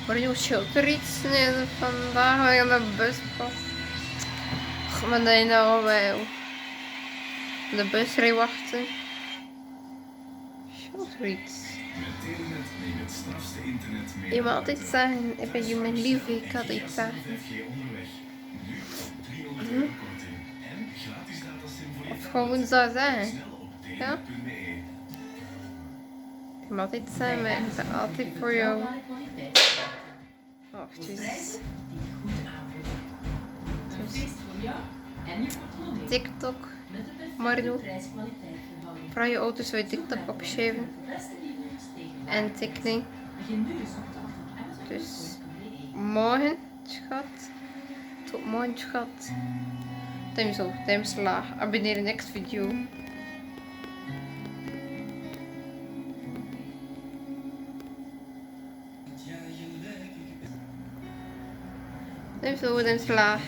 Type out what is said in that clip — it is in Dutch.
Mario scheelt er iets? Nee, vandaag ga ik naar de bus pas. Maar dat je nou wel de bus rijdt wachten. Scheelt er iets? Met Telenet neem je het strafste internet mee. Je moet altijd zeggen, ik ben je mijn liefje, ik had iets zeggen. 5G onderweg. Nu tot 300 euro korting. En gratis datasim voor je Of gewoon zo zeggen. snel op Ja? telenet.be. Je moet altijd zeggen, maar ik zeg altijd voor jou. Oh, jezus. TikTok, Marino. Vooral je auto's zou je TikTok opschrijven. En tekening. Dus morgen, schat. Tot morgen, schat. Duim laag. Abonneer de next video. Duim laag.